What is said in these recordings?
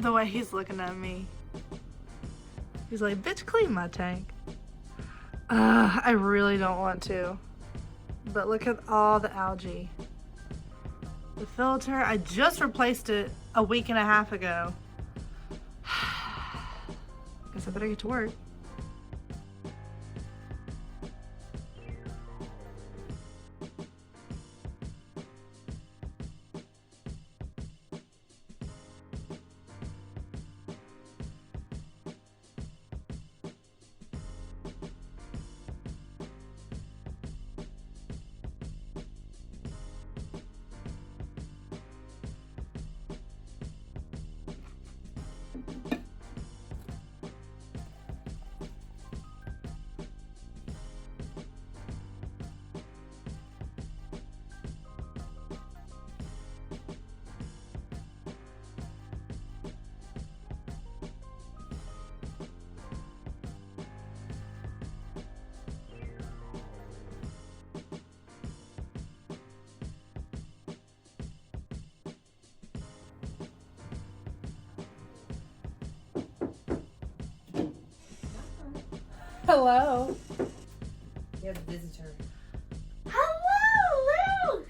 the way he's looking at me. He's like, bitch, clean my tank. I really don't want to. But look at all the algae. The filter, I just replaced it a week and a half ago. Guess I better get to work. Hello. You're the visitor. Hello, Luke.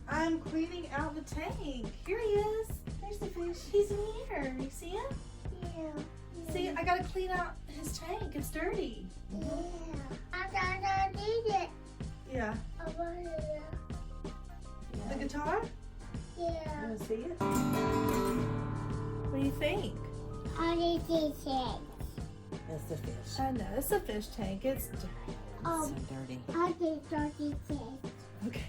I'm cleaning out the tank. Here he is. There's the fish. He's in here. You see him? Yeah. See, I gotta clean out his tank. It's dirty. Yeah. I gotta need it. Yeah. I want it. The guitar? Yeah. You wanna see it? What do you think? I need to check. That's the fish. I know, it's a fish tank. It's dirty. So dirty. I need to check. Okay.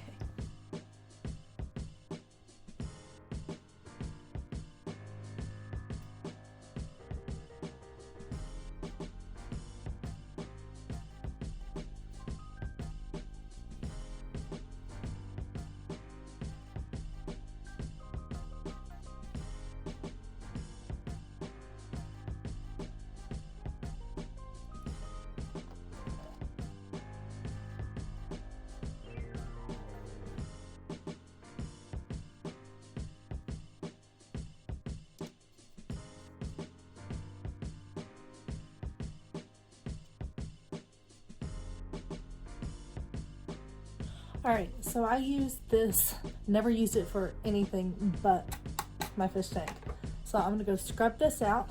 Alright, so I used this, never used it for anything but my fish tank. So I'm going to go scrub this out.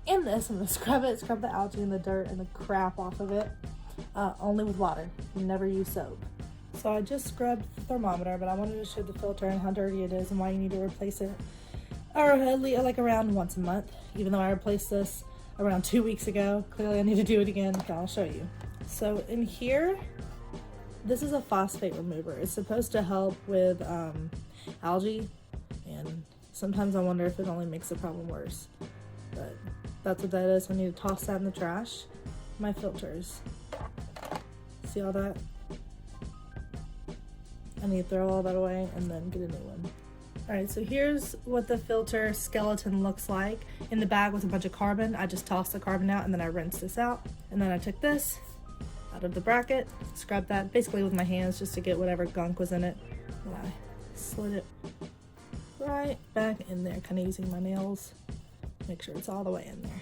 In this, I'm going to scrub it, scrub the algae and the dirt and the crap off of it, only with water. Never use soap. So I just scrubbed the thermometer, but I wanted to show the filter and how dirty it is and why you need to replace it like around once a month. Even though I replaced this around 2 weeks ago, clearly I need to do it again, but I'll show you. So in here, this is a phosphate remover. It's supposed to help with algae, and sometimes I wonder if it only makes the problem worse. But that's what that is. I need to toss that in the trash. My filters. See all that? I need to throw all that away and then get a new one. Alright, so here's what the filter skeleton looks like. In the bag with a bunch of carbon, I just tossed the carbon out and then I rinsed this out. And then I took this out of the bracket, scrubbed that basically with my hands just to get whatever gunk was in it. And I slid it right back in there, kind of using my nails. Make sure it's all the way in there.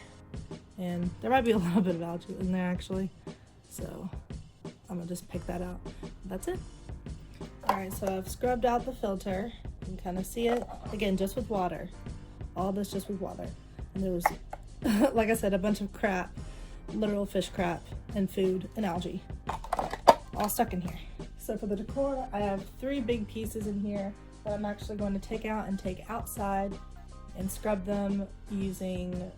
And there might be a little bit of algae in there actually. So I'm gonna just pick that out. That's it. Alright, so I've scrubbed out the filter. You can kind of see it. Again, just with water. All this just with water. And there was, like I said, a bunch of crap. Literal fish crap and food and algae all stuck in here. So for the decor, I have 3 big pieces in here that I'm actually going to take out and take outside and scrub them using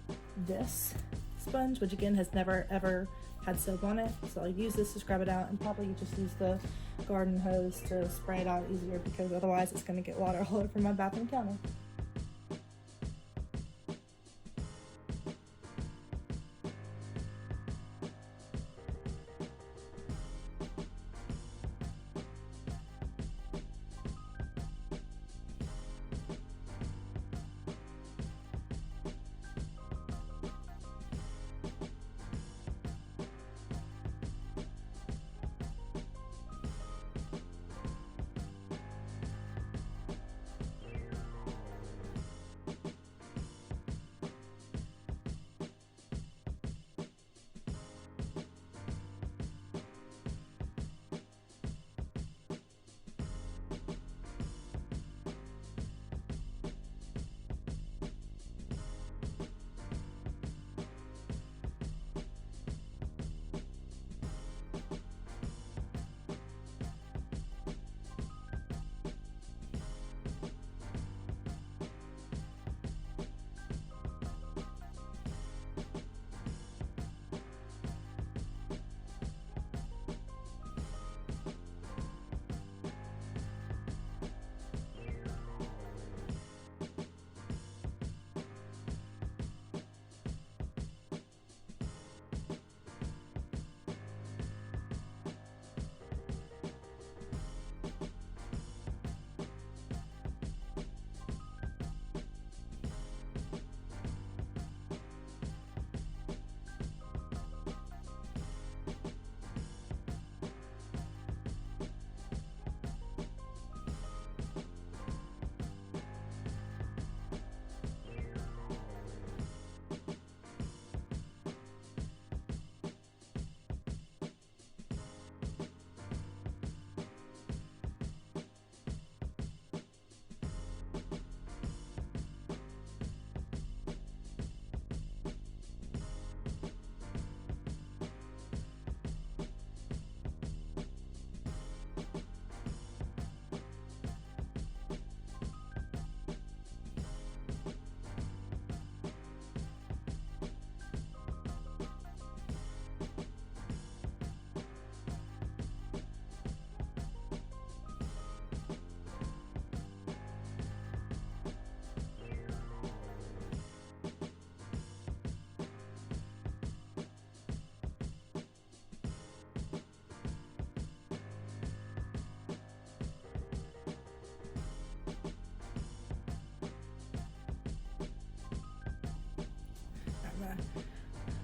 this sponge, which again has never ever had soap on it. So I'll use this to scrub it out and probably just use the garden hose to spray it out easier because otherwise it's going to get water all over my bathroom counter.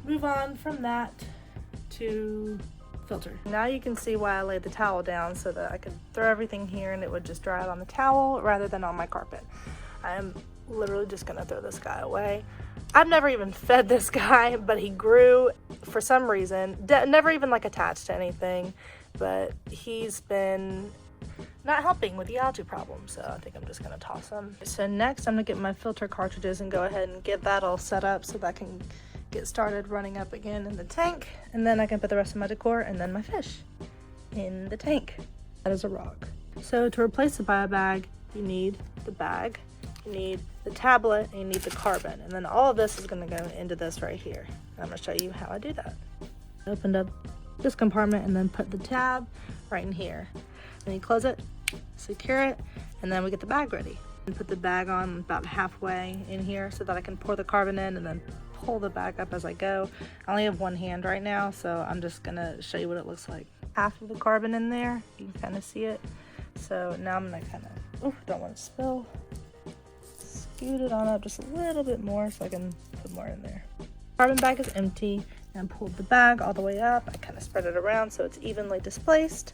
move on from that to filter. Now you can see why I laid the towel down, so that I could throw everything here and it would just dry out on the towel rather than on my carpet. I am literally just gonna throw this guy away. I've never even fed this guy, but he grew for some reason, never even like attached to anything, but he's been not helping with the algae problem, so I think I'm just gonna toss him. So next I'm gonna get my filter cartridges and go ahead and get that all set up so that I can get started running up again in the tank, and then I can put the rest of my decor and then my fish in the tank. That is a rock. So to replace the bio bag, you need the bag, you need the tablet, and you need the carbon, and then all of this is going to go into this right here. I'm going to show you how I do that. I opened up this compartment and then put the tab right in here. Then you close it, secure it, and then we get the bag ready. And put the bag on about halfway in here so that I can pour the carbon in and then pull the bag up as I go. I only have one hand right now, so I'm just going to show you what it looks like. Half of the carbon in there, you can kind of see it. So now I'm going to kind of, don't want to spill. Scoot it on up just a little bit more so I can put more in there. Carbon bag is empty, and I pulled the bag all the way up. I kind of spread it around so it's evenly displaced,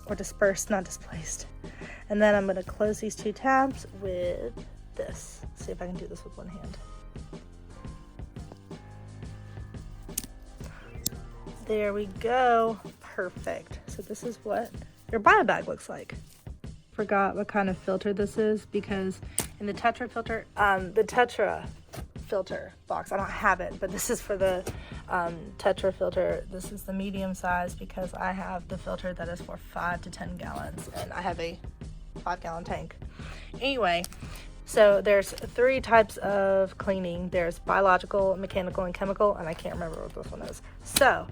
or dispersed, not displaced. And then I'm going to close these two tabs with this. See if I can do this with one hand. There we go. Perfect. So this is what your bio bag looks like. Forgot what kind of filter this is, because in the Tetra filter, box, I don't have it, but this is for the Tetra filter. This is the medium size because I have the filter that is for 5 to 10 gallons, and I have a 5-gallon tank. Anyway, so there's 3 types of cleaning. There's biological, mechanical, and chemical, and I can't remember what this one is. So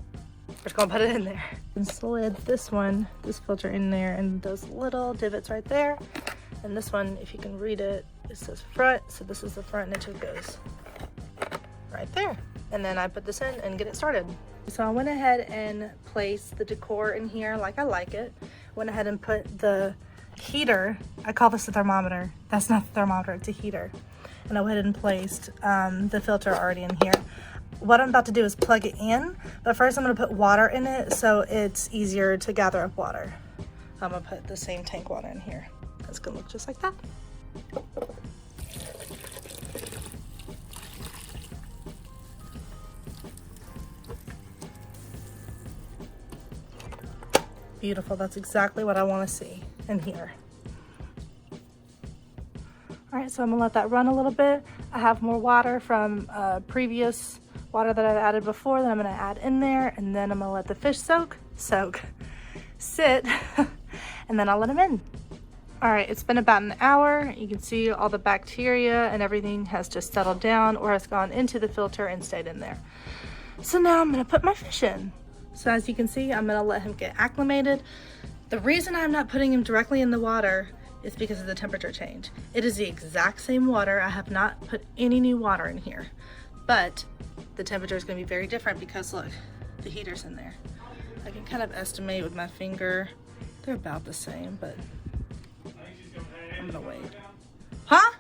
we're just gonna put it in there. And slid this filter in there, and those little divots right there. And this one, if you can read it, it says front, so this is the front, and it just goes right there. And then I put this in and get it started. So I went ahead and placed the decor in here like I like it. Went ahead and put the heater, I call this a thermometer. That's not the thermometer, it's a heater. And I went ahead and placed the filter already in here. What I'm about to do is plug it in, but first I'm gonna put water in it so it's easier to gather up water. I'm gonna put the same tank water in here. It's gonna look just like that. Beautiful, that's exactly what I wanna see in here. All right, so I'm gonna let that run a little bit. I have more water from previous water that I've added before that I'm gonna add in there, and then I'm gonna let the fish sit, and then I'll let them in. All right, it's been about an hour. You can see all the bacteria and everything has just settled down or has gone into the filter and stayed in there. So now I'm gonna put my fish in. So as you can see, I'm gonna let him get acclimated. The reason I'm not putting him directly in the water is because of the temperature change. It is the exact same water. I have not put any new water in here, but the temperature is gonna be very different because look, the heater's in there. I can kind of estimate with my finger. They're about the same, but I'm gonna wait. Huh?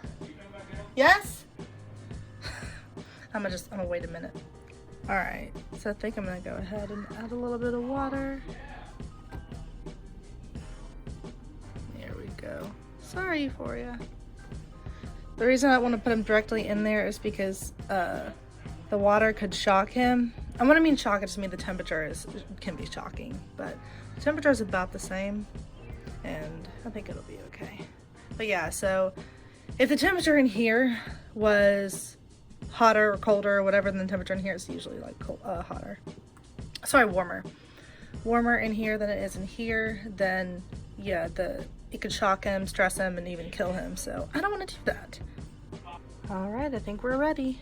Yes? I'm gonna wait a minute. All right, so I think I'm gonna go ahead and add a little bit of water. There we go. Sorry for you. The reason I want to put him directly in there is because the water could shock him. And when I mean shock, I just mean the temperature can be shocking, but the temperature is about the same, and I think it'll be okay. But yeah, so if the temperature in here was hotter or colder or whatever, then the temperature in here is usually like hotter. Sorry, warmer. Warmer in here than it is in here, then yeah, it could shock him, stress him, and even kill him. So I don't want to do that. All right, I think we're ready.